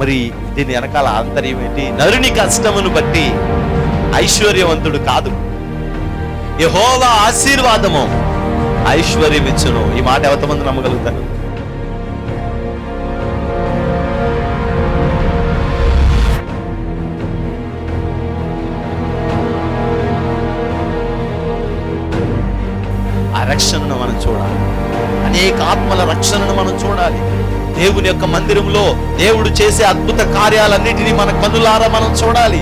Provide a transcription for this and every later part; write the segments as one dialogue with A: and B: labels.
A: మరి దీని వెనకాల ఆంతర్యం ఏంటి? నరుని కష్టమును బట్టి ఐశ్వర్యవంతుడు కాదు, యెహోవా ఆశీర్వాదము ఐశ్వర్యం ఇచ్చును. ఈ మాట ఎంతమంది నమ్మగలుగుతారు? ఆ రక్షణను మనం చూడాలి, అనేక ఆత్మల రక్షణను మనం చూడాలి. దేవుని యొక్క మందిరంలో దేవుడు చేసే అద్భుత కార్యాలన్నిటినీ మన కన్నులారా మనం చూడాలి.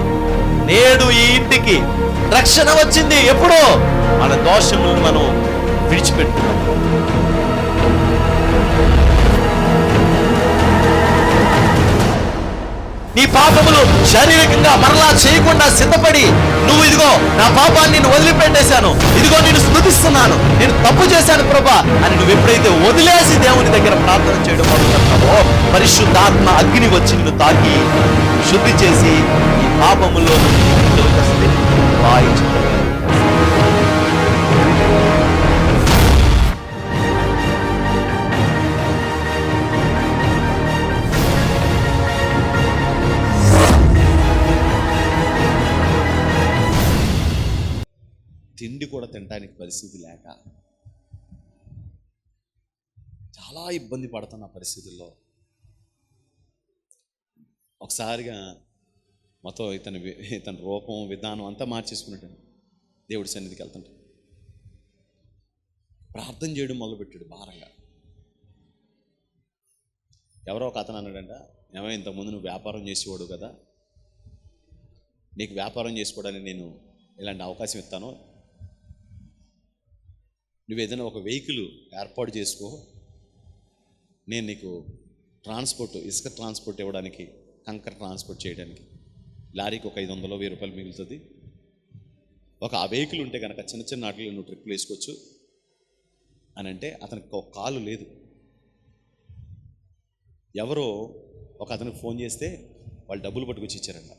A: నేడు ఈ ఇంటికి రక్షణ వచ్చింది. ఎప్పుడో మన దోషములను మనం విడిచిపెట్టుకున్నాం. నీ పాపములు శారీరకంగా మరలా చేయకుండా సిద్ధపడి, నువ్వు ఇదిగో నా పాపాన్ని నేను వదిలిపెట్టేశాను, ఇదిగో నేను స్తుతిస్తున్నాను, నేను తప్పు చేశాను ప్రభా అని నువ్వు ఎప్పుడైతే వదిలేసి దేవుని దగ్గర ప్రార్థన చేయడం మొదలుపెడతావో, పరిశుద్ధాత్మ అగ్ని వచ్చి నిన్ను తాకి శుద్ధి చేసి ఈ పాపములో తిండి కూడా తినడానికి పరిస్థితి లేక చాలా ఇబ్బంది పడుతున్న పరిస్థితుల్లో ఒకసారిగా మొత్తం ఇతని రూపం విధానం అంతా మార్చేసుకున్నట్టు దేవుడి సన్నిధికి వెళ్తుంటాడు. ప్రార్థన చేయడం మొదలుపెట్టాడు భారంగా. ఎవరో ఒక అతను అన్నాడంట, ఏమో ఇంతకుముందు నువ్వు వ్యాపారం చేసేవాడు కదా, నీకు వ్యాపారం చేసుకోవడానికి నేను ఇలాంటి అవకాశం ఇస్తాను, నువ్వు ఏదైనా ఒక వెహికల్ ఏర్పాటు చేసుకో, నేను నీకు ట్రాన్స్పోర్ట్, ఇసుక ట్రాన్స్పోర్ట్ ఇవ్వడానికి, కంకర ట్రాన్స్పోర్ట్ చేయడానికి లారీకి ఒక 500-1000 రూపాయలు మిగులుతుంది. ఒక ఆ వెహికల్ ఉంటే కనుక చిన్న చిన్న వాటిలో నువ్వు ట్రిప్పులు వేసుకోవచ్చు అని అంటే, అతనికి ఒక కాలు లేదు. ఎవరో ఒక అతనికి ఫోన్ చేస్తే వాళ్ళు డబ్బులు పట్టుకొచ్చి ఇచ్చారంట.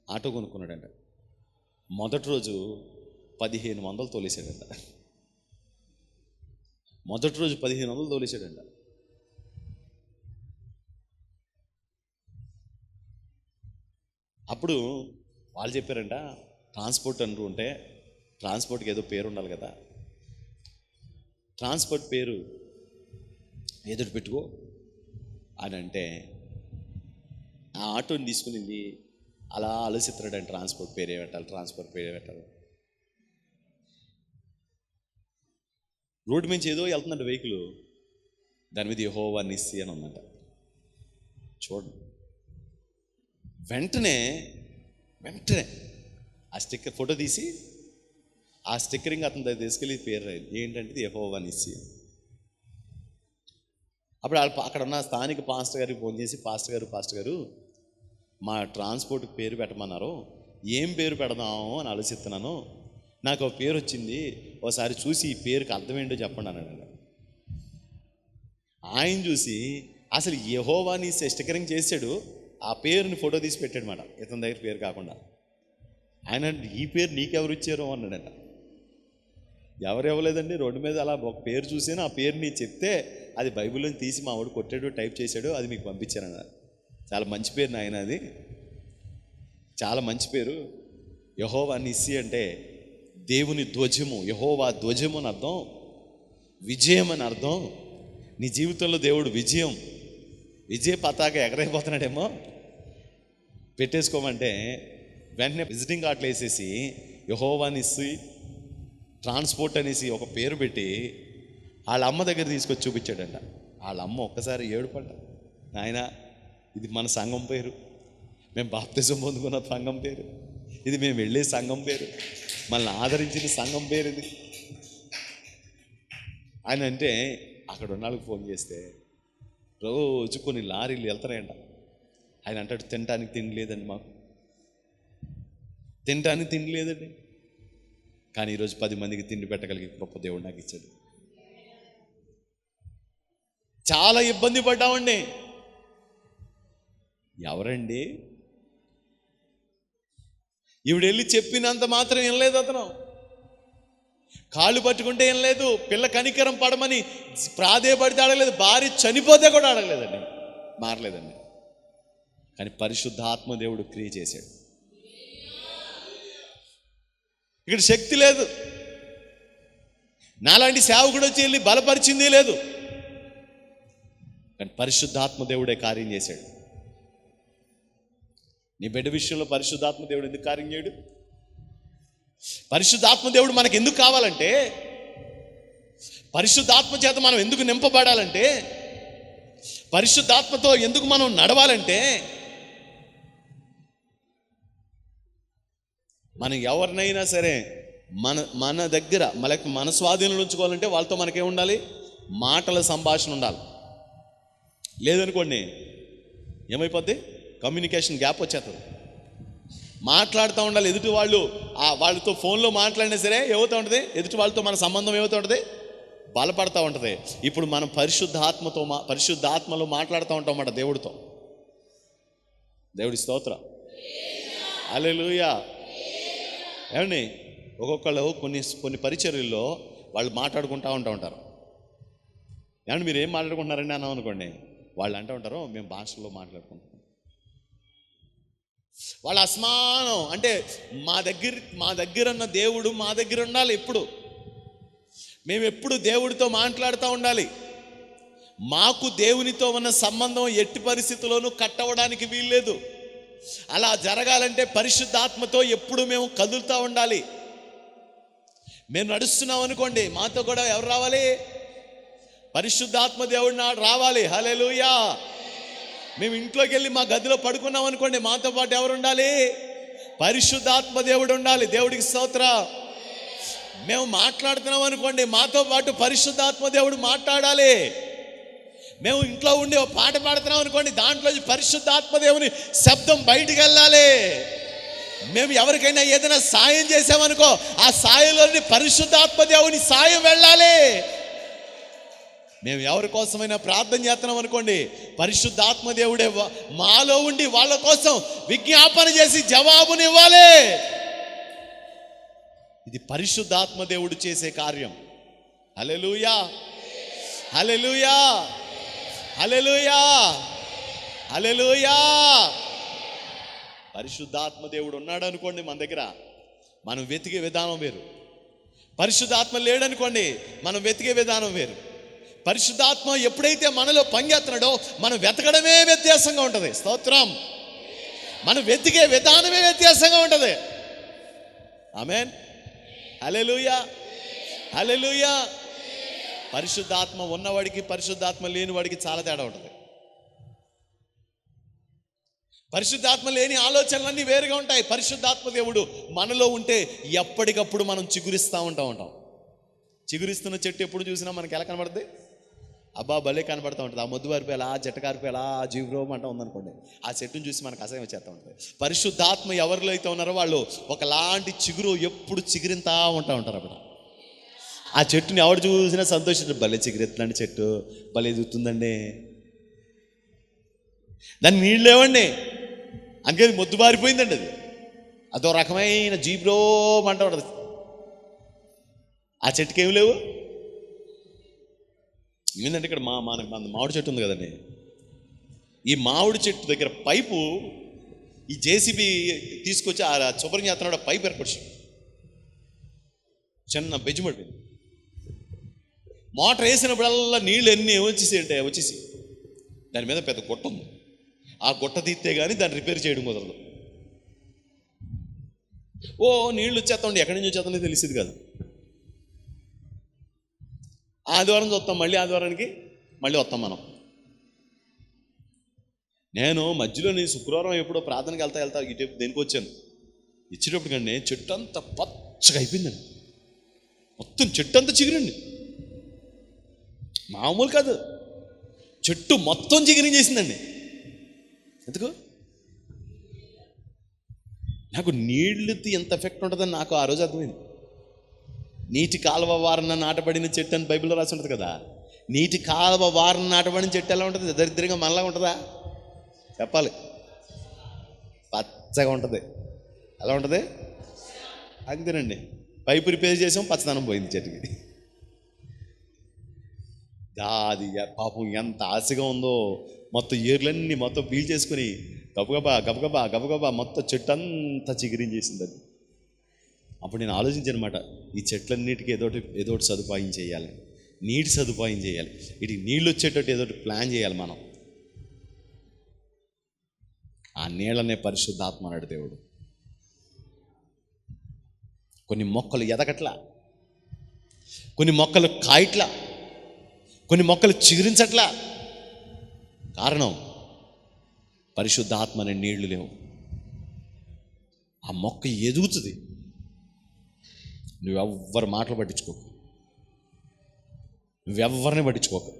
A: ఆటో కొనుక్కున్నాడంట. మొదటి రోజు 1500 తోలేసాడంట. మొదటి రోజు 1500 తోలేసాడంట. అప్పుడు వాళ్ళు చెప్పారంట, ట్రాన్స్పోర్ట్ అంటూ ఉంటే ట్రాన్స్పోర్ట్కి ఏదో పేరు ఉండాలి కదా, ట్రాన్స్పోర్ట్ పేరు ఏదో పెట్టుకో అని అంటే, ఆ ఆటోని తీసుకునింది అలా ఆలోచిస్తున్నాడు. ట్రాన్స్పోర్ట్ పేరే పెట్టాలి, ట్రాన్స్పోర్ట్ పేరే పెట్టాలి. రోడ్డు నుంచి ఏదో వెళ్తుందంట వెహికల్, దాని మీద యెహోవా నిస్సి అని ఉందంట. చూడండి, వెంటనే ఆ స్టిక్కర్ ఫోటో తీసి ఆ స్టిక్కరింగ్ అతని దగ్గర తీసుకెళ్ళి పేరు రాయింది. ఏంటంటే యెహోవా నిస్సి. అప్పుడు అక్కడ ఉన్న స్థానిక పాస్టర్ గారికి ఫోన్ చేసి, పాస్టర్ గారు మా ట్రాన్స్పోర్ట్కి పేరు పెట్టమన్నారు, ఏం పేరు పెడదాము అని ఆలోచిస్తున్నాను, నాకు ఒక పేరు వచ్చింది, ఒకసారి చూసి ఈ పేరుకి అర్థం ఏంటో చెప్పండి అన్నాడు. ఆయన చూసి అసలు యెహోవా నిస్సి స్టిక్కరింగ్ చేశాడు, ఆ పేరుని ఫోటో తీసి పెట్టాడు మాట, ఇతని దగ్గర పేరు కాకుండా. ఆయన ఈ పేరు నీకెవరు ఇచ్చారో అన్నాడట. ఎవరు ఇవ్వలేదండి, రోడ్డు మీద అలా ఒక పేరు చూసాను, ఆ పేరు నీ చెప్తే అది బైబిల్లో తీసి మా వాడు కొట్టాడు, టైప్ చేశాడు, అది మీకు పంపించారన్నారు. చాలా మంచి పేరు నాయన, అది చాలా మంచి పేరు. యెహోవా నిస్సి అంటే దేవుని ధ్వజము, యెహోవా ధ్వజము అని అర్థం, విజయం అని అర్థం. నీ జీవితంలో దేవుడు విజయ పతాక ఎగరైపోతున్నాడేమో, పెట్టేసుకోమంటే వెంటనే విజిటింగ్ కార్డులు వేసేసి యెహోవా నిస్సి ట్రాన్స్పోర్ట్ అనేసి ఒక పేరు పెట్టి వాళ్ళ అమ్మ దగ్గర తీసుకొచ్చి చూపించాడంట. వాళ్ళ అమ్మ ఒక్కసారి ఏడుపడ్డ, నాయన ఇది మన సంఘం పేరు, మేము బాప్తిజం పొందుకున్న సంఘం పేరు, ఇది మేము వెళ్ళే సంఘం పేరు, మనల్ని ఆదరించిన సంఘం పేరు ఇది ఆయన అంటే. అక్కడ ఉన్న వాళ్ళకి ఫోన్ చేస్తే రోజు కొన్ని లారీలు వెళ్తారంట. ఆయన అంటాడు, తినడానికి తిండి లేదండి, మాకు తినడానికి తిండి లేదండి, కానీ ఈరోజు 10 మందికి తిండి పెట్టగలిగే గొప్ప దేవుడు నాకు ఇచ్చాడు. చాలా ఇబ్బంది పడ్డామండి. ఎవరండి? ఈవిడ వెళ్ళి చెప్పినంత మాత్రం ఏం లేదు, అతను కాళ్ళు పట్టుకుంటే ఏం లేదు, పిల్ల కనికరం పడమని ప్రాధేయపడితే అడగలేదు, భార్య చనిపోతే కూడా అడగలేదండి, మారలేదండి. కానీ పరిశుద్ధాత్మ దేవుడు క్రియ చేశాడు. ఇక్కడ శక్తి లేదు, నాలాంటి సేవకుడు వచ్చి వెళ్ళి బలపరిచింది లేదు, కానీ పరిశుద్ధాత్మ దేవుడే కార్యం చేశాడు. నీ బిడ్డ విషయంలో పరిశుద్ధాత్మ దేవుడు ఎందుకు కార్యం చేయడు? పరిశుద్ధాత్మ దేవుడు మనకు ఎందుకు కావాలంటే, పరిశుద్ధాత్మ చేత మనం ఎందుకు నింపబడాలంటే, పరిశుద్ధాత్మతో ఎందుకు మనం నడవాలంటే, మనం ఎవరినైనా సరే మన దగ్గర మన స్వాధీనంలో ఉంచుకోవాలంటే వాళ్ళతో మనకేం ఉండాలి? మాటల సంభాషణ ఉండాలి. లేదనుకోండి ఏమైపోద్ది? కమ్యూనికేషన్ గ్యాప్ వచ్చేస్తుంది. మాట్లాడుతూ ఉండాలి. ఎదుటి వాళ్ళతో ఫోన్లో మాట్లాడినా సరే ఏమవుతూ ఉంటుంది? ఎదుటి వాళ్ళతో మన సంబంధం ఏమవుతూ ఉంటుంది? బలపడుతూ ఉంటుంది. ఇప్పుడు మనం పరిశుద్ధాత్మలో మాట్లాడుతూ ఉంటాం అన్నమాట దేవుడితో. దేవుడి స్తోత్రం, హల్లెలూయా. ఏమండి, ఒక్కొక్కళ్ళు కొన్ని పరిచర్యల్లో వాళ్ళు మాట్లాడుకుంటూ ఉంటారు. ఏమండి మీరు ఏం మాట్లాడుకుంటున్నారండి అన్నాం అనుకోండి, వాళ్ళు అంటూ ఉంటారు మేము భాషల్లో మాట్లాడుకుంటాం. వాళ్ళ అసమానం అంటే మా దగ్గర ఉన్న దేవుడు మా దగ్గర ఉండాలి. మేము ఎప్పుడు దేవుడితో మాట్లాడుతూ ఉండాలి. మాకు దేవునితో ఉన్న సంబంధం ఎట్టి పరిస్థితుల్లోనూ కట్టవడానికి వీల్లేదు. అలా జరగాలంటే పరిశుద్ధాత్మతో ఎప్పుడు మేము కదులుతూ ఉండాలి. మేము నడుస్తున్నాం అనుకోండి, మాతో కూడా ఎవరు రావాలి? పరిశుద్ధాత్మ దేవుడు రావాలి. హల్లెలూయా. మేము ఇంట్లోకి వెళ్ళి మా గదిలో పడుకున్నాం అనుకోండి, మాతో పాటు ఎవరు ఉండాలి? పరిశుద్ధాత్మ దేవుడు ఉండాలి. దేవుడికి స్తోత్రం. మేము మాట్లాడుతున్నాం అనుకోండి, మాతో పాటు పరిశుద్ధాత్మ దేవుడు మాట్లాడాలి. మేము ఇంట్లో ఉండి ఒక పాట పాడుతున్నాం అనుకోండి, దాంట్లో పరిశుద్ధాత్మ దేవుని శబ్దం బయటికి వెళ్ళాలి. మేము ఎవరికైనా ఏదైనా సాయం చేసామనుకో, ఆ సాయంలోని పరిశుద్ధాత్మ దేవుని సాయం వెళ్ళాలి. మేము ఎవరి కోసమైనా ప్రార్థన చేస్తున్నాం అనుకోండి, పరిశుద్ధాత్మ దేవుడే మాలో ఉండి వాళ్ళ కోసం విజ్ఞాపన చేసి జవాబునివ్వాలి. ఇది పరిశుద్ధాత్మ దేవుడు చేసే కార్యం. హల్లెలూయా, హల్లెలూయా, హల్లెలూయా, హల్లెలూయా. పరిశుద్ధాత్మ దేవుడు ఉన్నాడు అనుకోండి మన దగ్గర, మనం వెతికే విధానం వేరు. పరిశుద్ధాత్మ లేడనుకోండి, మనం వెతికే విధానం వేరు. పరిశుద్ధాత్మ ఎప్పుడైతే మనలో పనిచేస్తున్నాడో మనం వెతకడమే వ్యత్యాసంగా ఉంటుంది. స్తోత్రం. మనం వెతికే విధానమే వ్యత్యాసంగా ఉంటుంది. ఆమేన్, హల్లెలూయా, హల్లెలూయా. పరిశుద్ధాత్మ ఉన్నవాడికి పరిశుద్ధాత్మ లేని వాడికి చాలా తేడా ఉంటుంది. పరిశుద్ధాత్మ లేని ఆలోచనలన్నీ వేరుగా ఉంటాయి. పరిశుద్ధాత్మ దేవుడు మనలో ఉంటే ఎప్పటికప్పుడు మనం చిగురిస్తూ ఉంటాం. చిగురిస్తున్న చెట్టు ఎప్పుడు చూసినా మనకి ఎలా కనబడుతుంది? అబ్బా భలే కనబడుతూ ఉంటుంది. ఆ మొద్దు వారిపోయి అలా, జట్ట కారిపోయి అలా జీవరోగం అంటూ ఉందనుకోండి, ఆ చెట్టును చూసి మనకు అసహ్యం వచ్చేస్తూ ఉంటుంది. పరిశుద్ధాత్మ ఎవరిలో అయితే ఉన్నారో వాళ్ళు ఒకలాంటి చిగురు ఎప్పుడు చిగురింతా ఉంటారు. అప్పుడు ఆ చెట్టుని ఎవరు చూసినా సంతోషించారు. భలే చిగురెత్తులాంటి చెట్టు, భలే ఎదుగుతుందండి. దాన్ని నీళ్ళు లేవండి, అందుకే మొద్దు బారిపోయిందండి. అదో రకమైన జీబ్రోమ్ అంటూ ఉంటుంది. ఆ చెట్టుకి ఏమి లేవు. ఏంటంటే ఇక్కడ మన మామిడి చెట్టు ఉంది కదండి, ఈ మామిడి చెట్టు దగ్గర పైపు ఈ జేసీబీ తీసుకొచ్చి ఆ శుభ్రం చేస్తున్నాడు. పైపు ఏర్పరిచి చిన్న బెజ్జి పడిపోయింది. మోటార్ వేసినప్పుడల్లా నీళ్ళు ఎన్ని వచ్చేసి దాని మీద పెద్ద గుట్ట ఉంది. ఆ గుట్ట తీస్తే కానీ దాన్ని రిపేర్ చేయడం కుదరదు. నీళ్ళు వచ్చేస్తాండి, ఎక్కడి నుంచి వచ్చేస్తానో తెలిసేది కాదు. ఆదివారం చూస్తాం, మళ్ళీ ఆదివారానికి మళ్ళీ వస్తాం మనం. నేను మధ్యలో శుక్రవారం ఎప్పుడో ప్రార్థనకి వెళ్తా ఇటు దేనికి వచ్చాను. ఇచ్చేటప్పుడు కండి చెట్టు అంతా పచ్చగా అయిపోయిందండి. మొత్తం చెట్టు అంతా చిగురండి, మామూలు కాదు. చెట్టు మొత్తం చిగురింగ్ చేసిందండి. ఎందుకు? నాకు నీళ్ళకి ఎంత ఎఫెక్ట్ ఉంటుందని నాకు ఆ రోజు అర్థమైంది. నీటి కాలువ వారన నాటబడిన చెట్టు అని బైబిల్లో రాసి ఉంటుంది కదా. నీటి కాలువ వారన నాటబడిన చెట్టు ఎలా ఉంటుంది? దరిద్రంగా మనలా ఉంటుందా? చెప్పాలి, పచ్చగా ఉంటుంది. ఎలా ఉంటుంది? అంతేనండి. పైపు రిపేర్ చేసాం, పచ్చదనం పోయింది చెట్టుకి. అది పాపం ఎంత ఆశగా ఉందో, మొత్తం ఏర్లన్నీ మొత్తం పీల్ చేసుకుని గబగబా గబగబా గబగబా మొత్తం చెట్టు అంతా చిగురించేసింది అది. అప్పుడు నేను ఆలోచించాను అనమాట, ఈ చెట్లన్నిటికీ ఏదోటి సదుపాయం చేయాలి, నీటి సదుపాయం చేయాలి, వీటికి నీళ్ళు వచ్చేటట్టు ఏదోటి ప్లాన్ చేయాలి మనం. ఆ నీళ్ళనే పరిశుద్ధాత్మ అన్నాడు దేవుడు. కొన్ని మొక్కలు ఎదగట్లా, కొన్ని మొక్కలు కాయట్లా, కొన్ని మొక్కలు చిగురించట్లా. కారణం పరిశుద్ధాత్మ అనే నీళ్లు లేవు. ఆ మొక్క ఎదుగుతుంది, నువ్వెవ్వరి మాటలు పట్టించుకోకు, నువ్వెవ్వరిని పట్టించుకోకు.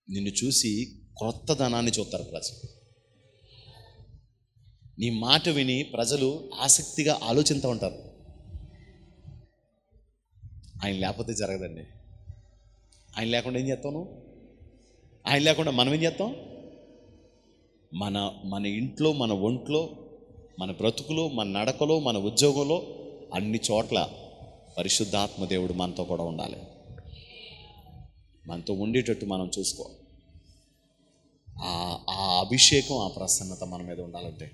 A: నిన్ను చూసి క్రొత్త ధనాన్ని చూస్తారు ప్రజలు. నీ మాట విని ప్రజలు ఆసక్తిగా ఆలోచిస్తూ ఉంటారు. ఆయన లేకపోతే జరగదండి. ఆయన లేకుండా ఏం చేస్తావు నువ్వు? ఆయన లేకుండా మనం ఏం చేస్తాం? మన ఇంట్లో, మన ఒంట్లో, మన బ్రతుకులో, మన నడకలో, మన ఉద్యోగంలో, అన్ని చోట్ల పరిశుద్ధాత్మ దేవుడు మనతో కూడా ఉండాలి. మనతో ఉండేటట్టు మనం చూసుకో. ఆ అభిషేకం, ఆ ప్రసన్నత మన మీద ఉండాలంటే,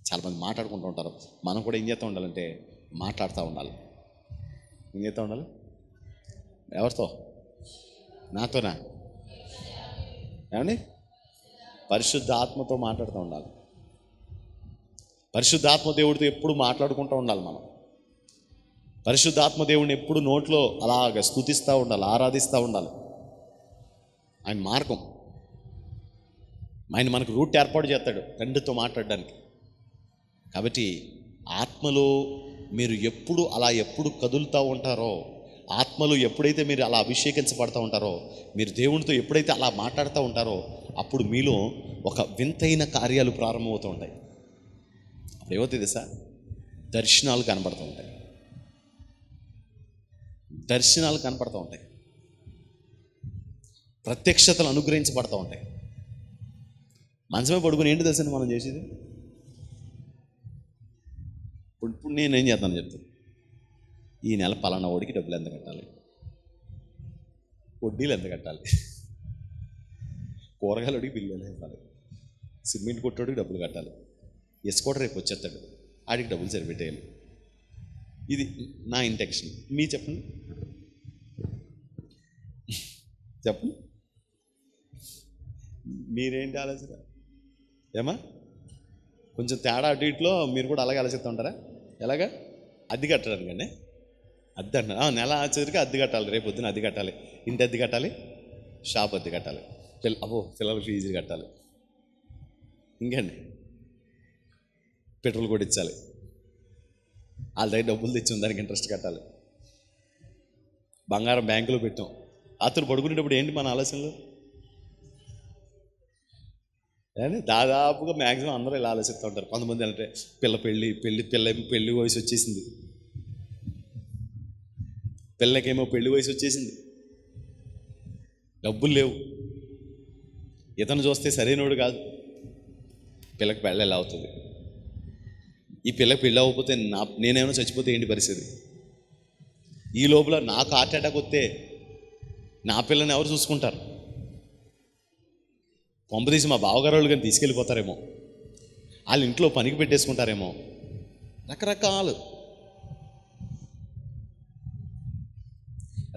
A: చాలామంది మాట్లాడుకుంటూ ఉంటారు, మనం కూడా ఏం చేస్తూ ఉండాలంటే మాట్లాడుతూ ఉండాలి. ఏం చేస్తూ ఉండాలి? ఎవరితో? నాతోనా? ఏమండి? పరిశుద్ధ ఆత్మతో మాట్లాడుతూ ఉండాలి. పరిశుద్ధాత్మ దేవుడితో ఎప్పుడు మాట్లాడుకుంటూ ఉండాలి మనం. పరిశుద్ధాత్మ దేవుడిని ఎప్పుడు నోట్లో అలాగ స్తుతిస్తూ ఉండాలి, ఆరాధిస్తూ ఉండాలి. ఆయన మార్గం, ఆయన మనకు రూట్ ఏర్పాటు చేస్తాడు తండ్రితో మాట్లాడడానికి. కాబట్టి ఆత్మలో మీరు ఎప్పుడు కదులుతూ ఉంటారో, ఆత్మలో ఎప్పుడైతే మీరు అలా అభిషేకించబడుతూ ఉంటారో, మీరు దేవునితో ఎప్పుడైతే అలా మాట్లాడుతూ ఉంటారో, అప్పుడు మీలో ఒక వింతైన కార్యాలు ప్రారంభమవుతూ ఉంటాయి. అప్పుడు ఏమవుతుంది సార్? దర్శనాలు కనపడుతూ ఉంటాయి. దర్శనాలు కనపడుతూ ఉంటాయి, ప్రత్యక్షతలు అనుగ్రహించబడుతూ ఉంటాయి. మంచమే పడుకుని ఏంటి దర్శనం మనం చేసేది? ఇప్పుడు నేనేం చేస్తాను చెప్తాను. ఈ నెల పలానా ఓడికి డబ్బులు ఎంత కట్టాలి, వడ్డీలు ఎంత కట్టాలి, కూరగాయలడికి బిల్లులు ఇవ్వాలి, సిమెంట్ కొట్టోడికి డబ్బులు కట్టాలి, ఎస్కోట రేపు వచ్చేస్తాడు, ఆడికి డబ్బులు సరిపెట్టేయాలి. ఇది నా ఇంటెన్షన్. మీ చెప్పండి, చెప్పండి, మీరేంటి ఆలోచన? ఏమా కొంచెం తేడా అటు ఇట్లో మీరు కూడా అలాగే ఆలోచిస్తూ ఉంటారా? ఎలాగా? అద్దె కట్టడానికి అండి, అద్దె అంటున్నా. నెల ఆచరికి అద్దె కట్టాలి, రేపు పొద్దున అద్దె కట్టాలి, ఇంటి అద్దె కట్టాలి, షాప్ అద్దె కట్టాలి, పిల్లల ఫీజులు కట్టాలి, ఇంకండి పెట్రోల్ కొట్టించాలి, వాళ్ళ దగ్గర డబ్బులు తెచ్చి దానికి ఇంట్రెస్ట్ కట్టాలి, బంగారం బ్యాంకులో పెట్టాం. అతను పడుకునేటప్పుడు ఏంటి మన ఆలోచనలు? కానీ దాదాపుగా మ్యాక్సిమం అందరూ ఇలా ఆలోచిస్తూ ఉంటారు. కొంతమంది అంటే పెళ్ళి వయసు వచ్చేసింది, పిల్లకేమో పెళ్లి వయసు వచ్చేసింది, డబ్బులు లేవు, ఇతను చూస్తే సరైనోడు కాదు, పిల్లకి పెళ్ళి ఎలా అవుతుంది? ఈ పిల్లకి పెళ్ళి అవ్వకపోతే నేనేమైనా చచ్చిపోతే ఏంటి పరిస్థితి? ఈ లోపల నాకు హార్ట్ అటాక్ వస్తే నా పిల్లని ఎవరు చూసుకుంటారు? పంపదీసి మా బావగారు వాళ్ళు కానీ తీసుకెళ్ళిపోతారేమో, వాళ్ళ ఇంట్లో పనికి పెట్టేసుకుంటారేమో,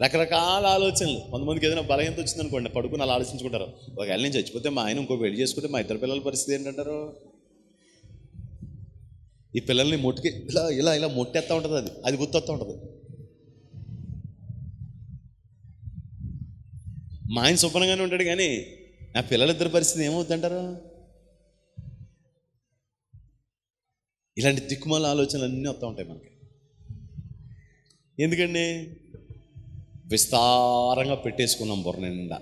A: రకరకాల ఆలోచనలు. కొంతమందికి ఏదైనా బలహీనత వచ్చిందనుకోండి, పడుకుని అలా ఆలోచించుకుంటారు. ఒకవేళ నేను చచ్చిపోతే మా ఆయన ఇంకో పెళ్లి చేసుకుంటే మా ఇద్దరు పిల్లల పరిస్థితి ఏంటంటారు? ఈ పిల్లల్ని మొట్టుకి ఇలా ఇలా ఇలా మొట్టేస్తూ ఉంటుంది, అది గుర్తొస్తూ ఉంటుంది. మా ఆయన శుభ్రంగానే ఉంటాడు, కానీ నా పిల్లలిద్దరి పరిస్థితి ఏమవుతుందంటారు? ఇలాంటి దిక్కుమాల ఆలోచనలు అన్నీ వస్తూ ఉంటాయి మనకి. ఎందుకండి? విస్తారంగా పెట్టేసుకున్నాం బుర్ర నిండా.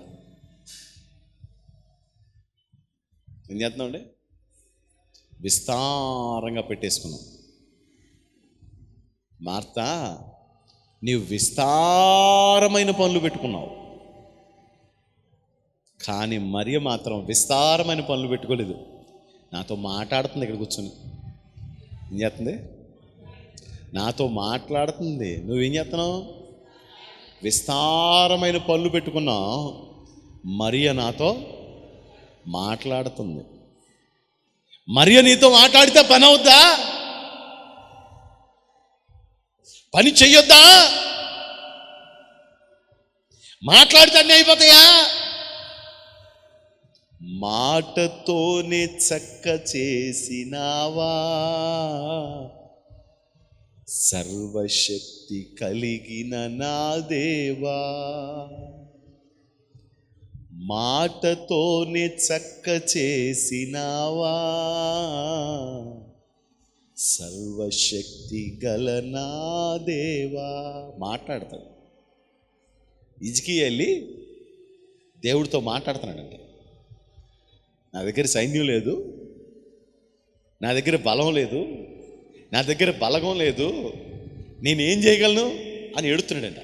A: ఏం చేస్తున్నామండి? విస్తారంగా పెట్టేసుకున్నాం. మార్తా, నీవు విస్తారమైన పనులు పెట్టుకున్నావు, కానీ మరియ మాత్రం విస్తారమైన పనులు పెట్టుకోలేదు. నాతో మాట్లాడుతుంది, ఇక్కడ కూర్చొని ఏం చేస్తుంది? నాతో మాట్లాడుతుంది. నువ్వేం చేస్తున్నావు? విస్తారమైన పనులు పెట్టుకున్నావు. మరియ నాతో మాట్లాడుతుంది. మరియ నీతో మాట్లాడితే పని అవుద్దా? పని చెయ్యొద్దా? మాట్లాడితే అన్నీ అయిపోతాయా? మాటతోనే చక్క చేసినావా, సర్వశక్తి కలిగిన నా దేవా. మాటతోనే చక్క చేసినావా, సర్వశక్తి గల నా దేవా. మాట్లాడతాడు. హిజ్కియా వెళ్ళి దేవుడితో మాట్లాడుతున్నాడంట. నా దగ్గర సైన్యం లేదు, నా దగ్గర బలం లేదు, నా దగ్గర బలగం లేదు, నేనేం చేయగలను అని ఏడుతున్నాడంట.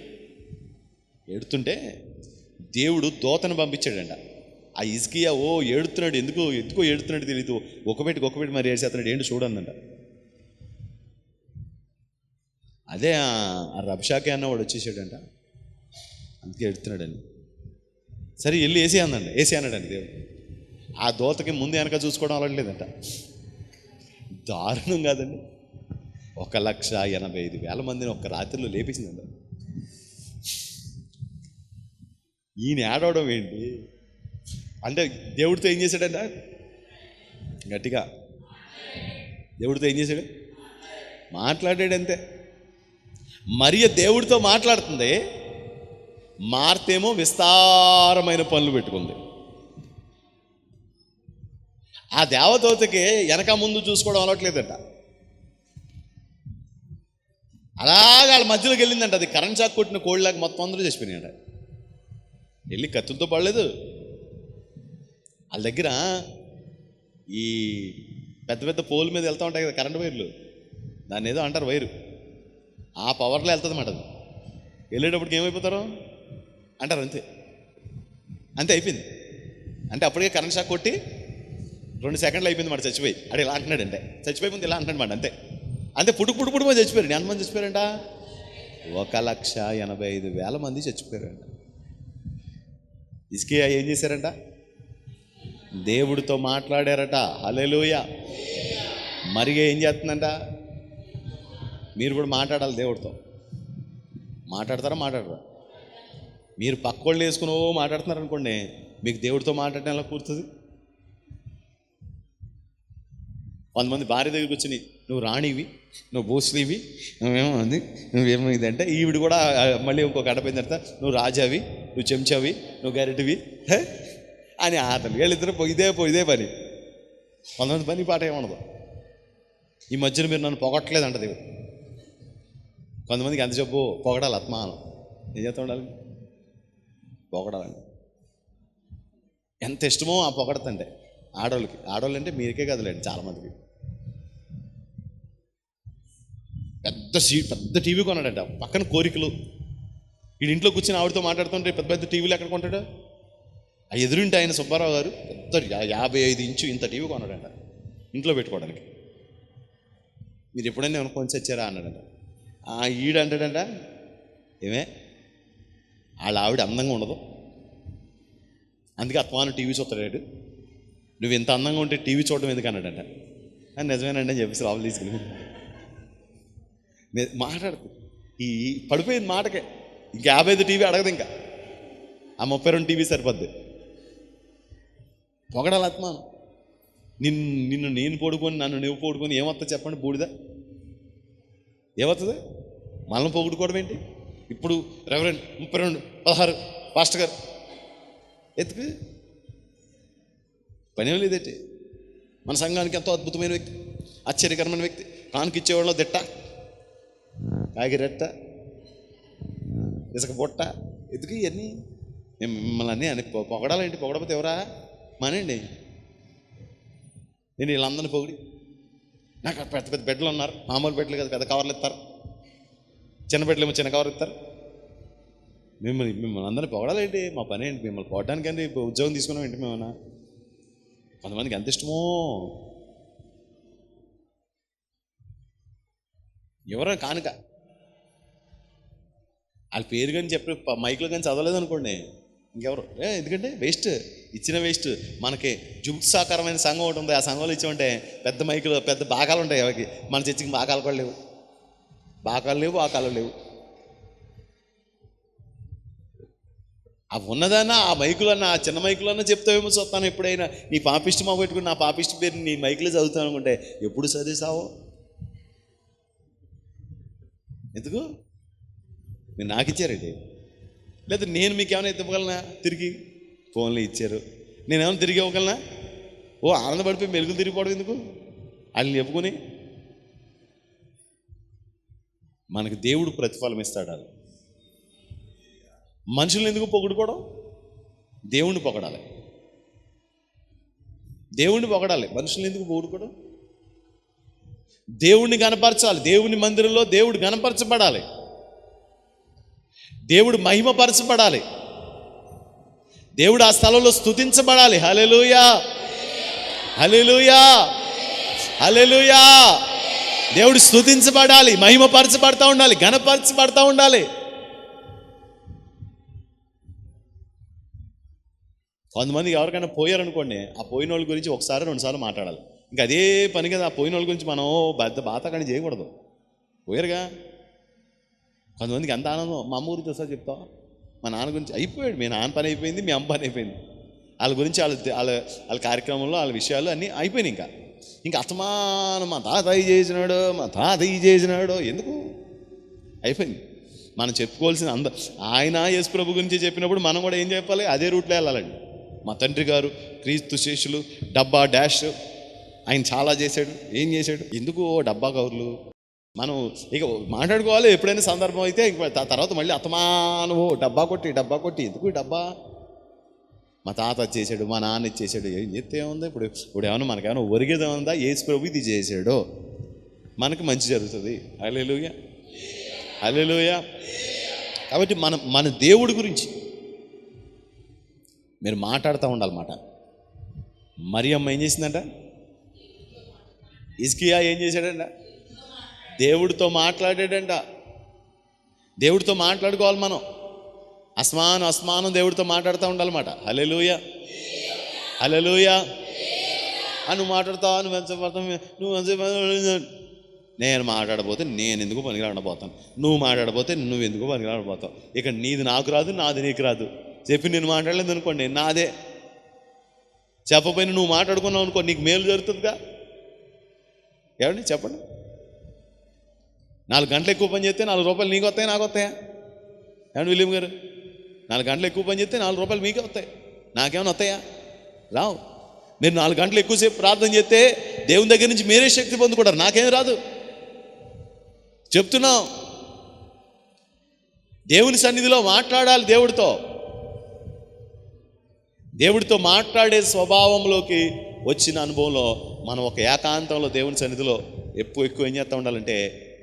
A: ఏడుతుంటే దేవుడు దూతను పంపించాడంట. ఆ హిజ్కియా ఏడుతున్నాడు. ఎందుకో ఏడుతున్నాడు తెలియదు. ఒకబెట్టి మరి వేసేస్తున్నాడు. ఏంటి చూడందంట. అదే ఆ రబ్షాకే అన్నవాడు వచ్చేసాడంట. అందుకే ఎడుతున్నాడని. సరే వెళ్ళి వేసి అన్నాడండి దేవుడు. ఆ దోతకి ముందు వెనక చూసుకోవడం అలవట్లేదంట. దారుణం కాదండి. 1,85,000 మందిని ఒక్క రాత్రిలో లేపేసిందంట. ఈయన ఏడవడం ఏంటి అంటే, దేవుడితో ఏం చేశాడంట? గట్టిగా దేవుడితో ఏం చేశాడు? మాట్లాడాడంతే. మరియ దేవుడితో మాట్లాడుతుంది, మార్తేమో విస్తారమైన పనులు పెట్టుకుంది. ఆ దేవదూతకి వెనక ముందు చూసుకోవడం అలవట్లేదంట. అలాగా వాళ్ళ మధ్యలోకి వెళ్ళిందంట. అది కరెంట్ షాక్ కొట్టిన కోళ్ళలాగా మొత్తం అందరూ చచ్చిపోయినాయంట. వెళ్ళి కత్తులతో పడలేదు. వాళ్ళ దగ్గర ఈ పెద్ద పెద్ద పోల్ మీద వెళ్తూ ఉంటాయి కదా కరెంట్ వైర్లు, దాన్ని ఏదో అంటారు వైరు, ఆ పవర్లో వెళ్తుంది మాట. అది వెళ్ళేటప్పటికి ఏమైపోతారు అంటారు. అంతే అయిపోయింది. అంటే అప్పటికే కరెంట్ షాక్ కొట్టి 2 సెకండ్లు అయిపోయింది మాట. చచ్చిపోయి అక్కడ ఇలా అంటున్నాడంటే, చచ్చిపోయి ముందు ఇలా అంటున్నాడు మాట. అంతే పుడుకు మంది చచ్చిపోయారు. ఎంతమంది చచ్చిపోయారంట? 1,85,000 మంది చచ్చిపోయారంట. హిజ్కియా ఏం చేశారంట? దేవుడితో మాట్లాడారట. హల్లెలూయా. మరి ఏం చేస్తుందంట? మీరు కూడా మాట్లాడాలి దేవుడితో. మాట్లాడరా? మీరు పక్కోళ్ళు వేసుకుని మాట్లాడుతున్నారు అనుకోండి, మీకు దేవుడితో మాట్లాడడం ఎలా కూర్తుంది? కొంతమంది భార్య దగ్గరికి వచ్చి, నువ్వు రాణివి, నువ్వు భూస్లీవి, నువ్వేమో ఇదంటే, ఈవిడ కూడా మళ్ళీ ఇంకొక అడపోయిన తర్వాత నువ్వు రాజావి, నువ్వు చెంచావి, నువ్వు గరిటివి అని అతను వీళ్ళిద్దరు ఇదే పని. కొంతమంది పని పాట ఏమనదు. ఈ మధ్యన మీరు నన్ను పొగట్లేదంట దేవుడు. కొంతమందికి ఎంత చెప్పు పొగడాలి, ఆత్మానం ఏం చేస్తూ ఉండాలి? పొగడాలండి. ఎంత ఇష్టమో ఆ పొగడతంటే ఆడవాళ్ళు అంటే మీరికే కదలేండి, చాలామందికి. పెద్ద టీవీ కొన్నాడంట. పక్కన కోరికలు. వీడి ఇంట్లో కూర్చొని ఆవిడతో మాట్లాడుతుంటే పెద్ద టీవీలు ఎక్కడ కొంటాడు? ఆ ఎదురింటి ఆయన సుబ్బారావు గారు పెద్ద 55 ఇంచు ఇంత టీవీ కొన్నాడంట ఇంట్లో పెట్టుకోవడానికి. మీరు ఎప్పుడైనా ఏమైనా కొని వచ్చారా అన్నాడంట. ఈడంటాడంట, ఏమే వాళ్ళ ఆవిడ అందంగా ఉండదు, అందుకే అత్మాను టీవీ చూస్తాడు. నువ్వు ఇంత అందంగా ఉంటే టీవీ చూడడం ఎందుకు అన్నాడంట. నిజమేనండి అని చెప్పేసి లోపల తీసుకుని మాట్లాడుతూ ఈ పడిపోయింది మాటకే. ఇంక 55 టీవీ అడగదు, ఇంకా ఆ 32 టీవీ సరిపోద్ది. పొగడాలి ఆత్మాను. నిన్ను నేను పొడుకొని, నన్ను నువ్వు పొడుకొని ఏమొస్తా చెప్పండి? బూడిద ఏమవుతుంది? మనం పొగుడుకోవడం ఏంటి? ఇప్పుడు రెవరెండ్ 32 16 పాస్టర్ గారు ఎత్తుకు పని లేదేంటి? మన సంఘానికి ఎంతో అద్భుతమైన వ్యక్తి, ఆశ్చర్యకరమైన వ్యక్తి, కానుకిచ్చేవాళ్ళలో దిట్ట, కాగిరెట్ట, ఇసుక బొట్ట, ఎందుకు ఇవన్నీ? మిమ్మల్ని అని పొగడాలేంటి? పొగడపోతే ఎవరా మానేండి. నేను వీళ్ళందరినీ పొగిడి, నాకు పెద్ద బెడ్లు ఉన్నారు, మామూలు బెడ్లు కదా, పెద్ద కవర్లు ఇస్తారు, చిన్న బెడ్లు ఏమో చిన్న కవర్ ఇస్తారు. మిమ్మల్ని అందరినీ పొగడాలేంటి? మా పని ఏంటి? మిమ్మల్ని పొగడానికి అంటే ఉద్యోగం తీసుకున్నాం ఏంటి మేమన్నా? కొంతమందికి ఎంత ఇష్టమో. ఎవరైనా కానుక వాళ్ళ పేరు కానీ చెప్పి మైక్లో కానీ చదవలేదు అనుకోండి, ఇంకెవరు ఎందుకంటే వేస్ట్. ఇచ్చిన వేస్ట్. మనకి జుగుప్సాకరమైన సంఘం ఒకటి ఉంది, ఆ సంఘంలో ఇచ్చామంటే పెద్ద మైకులు పెద్ద బాకాలు ఉంటాయి. ఎవరికి మన చర్చికి బాకాలు కూడా లేవు, బాకాలు లేవు, ఆకాలు లేవు. అవి ఉన్నదన్నా ఆ మైకులన్నా, ఆ చిన్న మైకులన్నా చెప్తావేమో చూస్తాను. ఎప్పుడైనా నీ పాపిష్టి మా పెట్టుకుని నా పాపిష్టి పేరు నీ మైకులే చదువుతాను అనుకుంటే ఎప్పుడు చదివేసావో ఎందుకు? మీరు నాకు ఇచ్చారండి, లేదా నేను మీకు ఏమైనా ఇవ్వగలనా? తిరిగి ఫోన్లు ఇచ్చారు, నేనేమైనా తిరిగి ఇవ్వగలనా? ఓ ఆనందపడిపోయి మెలుగులు తిరిగిపోవడం ఎందుకు? వాళ్ళని చెప్పుకొని మనకు దేవుడు ప్రతిఫలం ఇస్తాడు. అది మనుషులను ఎందుకు పొగుడుకోవడం? దేవుణ్ణి పొగడాలి, దేవుణ్ణి పొగడాలి. మనుషులను ఎందుకు పొగుడుకోవడం? దేవుణ్ణి గణపరచాలి. దేవుని మందిరంలో దేవుడు గణపరచబడాలి, దేవుడు మహిమపరచబడాలి, దేవుడు ఆ స్థలంలో స్తుతించబడాలి. హల్లెలూయా, హల్లెలూయా, హల్లెలూయా. దేవుడు స్తుతించబడాలి, మహిమపరచబడతా ఉండాలి, ఘనపరచబడతా ఉండాలి. కొంతమంది ఎవరికైనా పోయారనుకోండి, ఆ పోయిన వాళ్ళ గురించి ఒకసారి రెండుసార్లు మాట్లాడాలి. ఇంకా అదే పని కదా, ఆ పోయిన వాళ్ళ గురించి మనం బాధ కానీ చేయకూడదు. పోయారుగా. కొంతమందికి ఎంత ఆనందం, మా అమ్మ గురించి ఒకసారి చెప్తావా, మా నాన్న గురించి అయిపోయాడు, మీ నాన్న పని అయిపోయింది, మీ అమ్మ పని అయిపోయింది, వాళ్ళ గురించి వాళ్ళ కార్యక్రమంలో వాళ్ళ విషయాలు అన్నీ అయిపోయినాయి. ఇంకా అస్తమానం మా తాతయ్య చేసినాడు, మా తాతయ్య చేసినాడు, ఎందుకు? అయిపోయింది. మనం చెప్పుకోవాల్సిన ఆయన యేసు ప్రభు గురించి చెప్పినప్పుడు మనం కూడా ఏం చెప్పాలి? అదే రూట్లో వెళ్ళాలండి. మా తండ్రి గారు క్రీస్తు శేషులు, డబ్బా డాష్, ఆయన చాలా చేశాడు, ఏం చేశాడు, ఎందుకు డబ్బా కౌర్లు? మనం ఇక మాట్లాడుకోవాలి. ఎప్పుడైనా సందర్భం అయితే ఇంక తర్వాత మళ్ళీ అతమానవు డబ్బా కొట్టి ఎందుకు డబ్బా? మా తాత చేశాడు, మా నాన్న చేశాడు, ఏం చెప్తే ఏముంది? ఇప్పుడు ఏమన్నా మనకేమన్నా ఒరిగేది ఉందా? యేసు ప్రభు ఇది చేశాడు, మనకి మంచి జరుగుతుంది. హల్లెలూయా, హల్లెలూయా. కాబట్టి మన దేవుడి గురించి మీరు మాట్లాడుతూ ఉండాలన్నమాట. మరియమ్మ ఏం చేసిందంట? హిజ్కియా ఏం చేశాడంట? దేవుడితో మాట్లాడాడంట. దేవుడితో మాట్లాడుకోవాలి మనం. అస్మానం దేవుడితో మాట్లాడుతూ ఉండాలన్నమాట. హల్లెలూయా, హల్లెలూయా. నువ్వు మాట్లాడతావా? నువ్వు నేను మాట్లాడబోతే నేను ఎందుకు పనికిరాడబోతాను, నువ్వు మాట్లాడబోతే నువ్వు ఎందుకు పనికిరాడబోతావు. ఇక నీది నాకు రాదు, నాది నీకు రాదు. చెప్పి నేను మాట్లాడలేదు అనుకోండి, నాదే. చెప్పపోయినా నువ్వు మాట్లాడుకున్నావు అనుకో, నీకు మేలు జరుగుతుందిగా. ఏమండి చెప్పండి? 4 గంటలు ఎక్కువ పని చేస్తే 4 రూపాయలు నీకు వస్తాయి, నాకు వస్తాయా? ఏమండి విలియం గారు? 4 గంటలు ఎక్కువ పని చేస్తే 4 రూపాయలు మీకే వస్తాయి, నాకేమైనా వస్తాయా? రావు. మీరు 4 గంటలు ఎక్కువసేపు ప్రార్థన చేస్తే దేవుని దగ్గర నుంచి మీరే శక్తి పొందుకుంటారు, నాకేం రాదు. చెప్తున్నాం, దేవుని సన్నిధిలో మాట్లాడాలి. దేవుడితో మాట్లాడే స్వభావంలోకి వచ్చిన అనుభవంలో మనం ఒక ఏకాంతంలో దేవుని సన్నిధిలో ఎక్కువ ఏం చేస్తూ ఉండాలంటే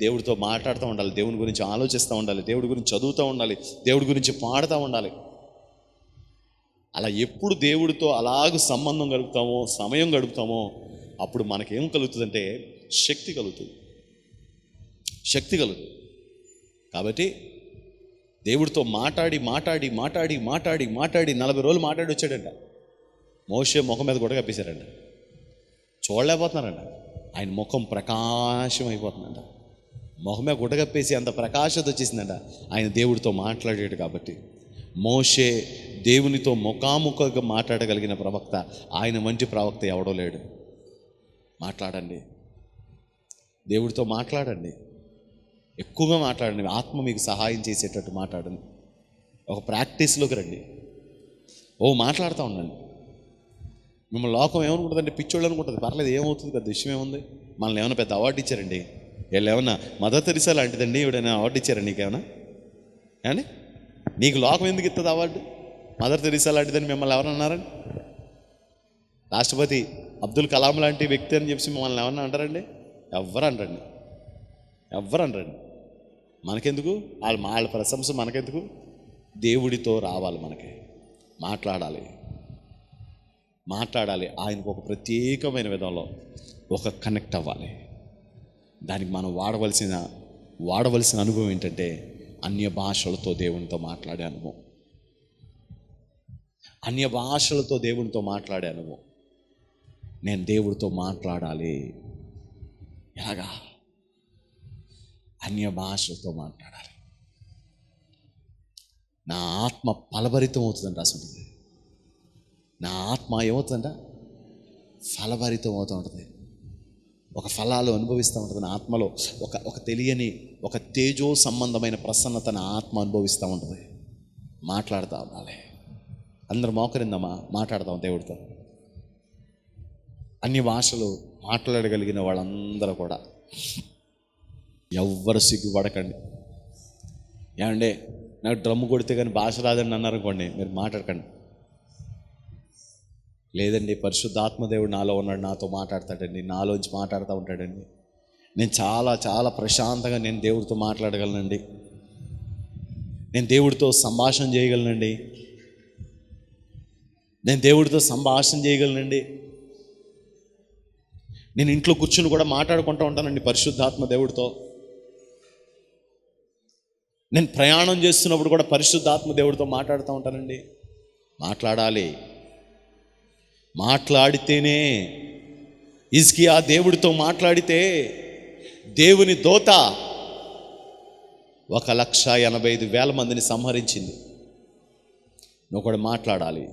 A: దేవుడితో మాట్లాడుతూ ఉండాలి, దేవుని గురించి ఆలోచిస్తూ ఉండాలి, దేవుడి గురించి చదువుతూ ఉండాలి, దేవుడి గురించి పాడుతూ ఉండాలి. అలా ఎప్పుడు దేవుడితో అలాగ సంబంధం గడుపుతామో, సమయం గడుపుతామో, అప్పుడు మనకేం కలుగుతుందంటే శక్తి కలుగుతుంది. కాబట్టి దేవుడితో మాట్లాడి 40 రోజులు మాట్లాడి వచ్చాడంట. మోషే ముఖం మీద కూడా కప్పేశారంట, చూడలేకపోతున్నారంట. ఆయన ముఖం ప్రకాశం అయిపోతుందంట. ముఖమే గుడ్డ కప్పేసి అంత ప్రకాశత వచ్చేసిందంట. ఆయన దేవుడితో మాట్లాడాడు కాబట్టి. మోషే దేవునితో ముఖాముఖంగా మాట్లాడగలిగిన ప్రవక్త, ఆయన వంటి ప్రవక్త ఎవడో లేడు. మాట్లాడండి, దేవుడితో మాట్లాడండి, ఎక్కువగా మాట్లాడండి. ఆత్మ మీకు సహాయం చేసేటట్టు మాట్లాడండి. ఒక ప్రాక్టీస్లోకి రండి. మాట్లాడుతూ ఉండండి. మిమ్మల్ని లోకం ఏమనుకుంటుందంటే పిచ్చోళ్ళు అనుకుంటుంది. పర్లేదు, ఏమవుతుంది, పెద్ద విషయం ఏముంది. మనల్ని ఏమైనా పెద్ద అవార్డు ఇచ్చారండి, వీళ్ళు ఏమన్నా మదర్ తెరిసా లాంటిదండి, ఇవిడైనా అవార్డు ఇచ్చారా నీకేమన్నా? ఏమండి, నీకు లోకం ఎందుకు ఇస్తుంది అవార్డు? మదర్ తెరిసా లాంటిదని మిమ్మల్ని ఎవరు అన్నారండి? రాష్ట్రపతి అబ్దుల్ కలాం లాంటి వ్యక్తి అని చెప్పి మిమ్మల్ని ఎవరన్నా అంటారండి? ఎవ్వరు అనరండి. మనకెందుకు వాళ్ళ ప్రశంస? మనకెందుకు? దేవుడితో రావాలి, మనకి మాట్లాడాలి. ఆయనకు ఒక ప్రత్యేకమైన విధంలో ఒక కనెక్ట్ అవ్వాలి. దానికి మనం వాడవలసిన అనుభవం ఏంటంటే అన్య భాషలతో దేవునితో మాట్లాడే అనుభవం. అన్య భాషలతో దేవునితో మాట్లాడాను. నేను దేవుడితో మాట్లాడాలి. ఎలాగా? అన్య భాషలతో మాట్లాడాలి. నా ఆత్మ ఫలభరితం అవుతుందంట. అసలు నా ఆత్మ ఏమవుతుందంట? ఫలభరితం అవుతూ ఉంటుంది. ఒక ఫలాలు అనుభవిస్తూ ఉంటుంది నా ఆత్మలో. ఒక తెలియని ఒక తేజో సంబంధమైన ప్రసన్నత నా ఆత్మ అనుభవిస్తూ ఉంటుంది. మాట్లాడుతూ ఉండాలి. అందరూ మోకరిందమ్మా, మాట్లాడతాం దేవుడితో. అన్ని భాషలు మాట్లాడగలిగిన వాళ్ళందరూ కూడా ఎవ్వరు సిగ్గుపడకండి. ఏమంటే నాకు డ్రమ్ము కొడితే కానీ భాష రాదని అన్నారనుకోండి, మీరు మాట్లాడకండి. లేదండి, పరిశుద్ధాత్మదేవుడు నాలో ఉన్నాడు, నాతో మాట్లాడతాడండి, నాలోంచి మాట్లాడుతూ ఉంటాడండి, నేను చాలా చాలా ప్రశాంతంగా నేను దేవుడితో మాట్లాడగలనండి, నేను దేవుడితో సంభాషణ చేయగలనండి, నేను దేవుడితో సంభాషణ చేయగలనండి, నేను ఇంట్లో కూర్చుని కూడా మాట్లాడుకుంటూ ఉంటానండి పరిశుద్ధాత్మ దేవుడితో, నేను ప్రయాణం చేస్తున్నప్పుడు కూడా పరిశుద్ధాత్మ దేవుడితో మాట్లాడుతూ ఉంటానండి. మాట్లాడాలి. మాట్లాడితేనే హిజ్కియా దేవుడితో మాట్లాడితే దేవుని దూత 1,85,000 మందిని సంహరించింది. నువ్వు కూడా మాట్లాడాలి.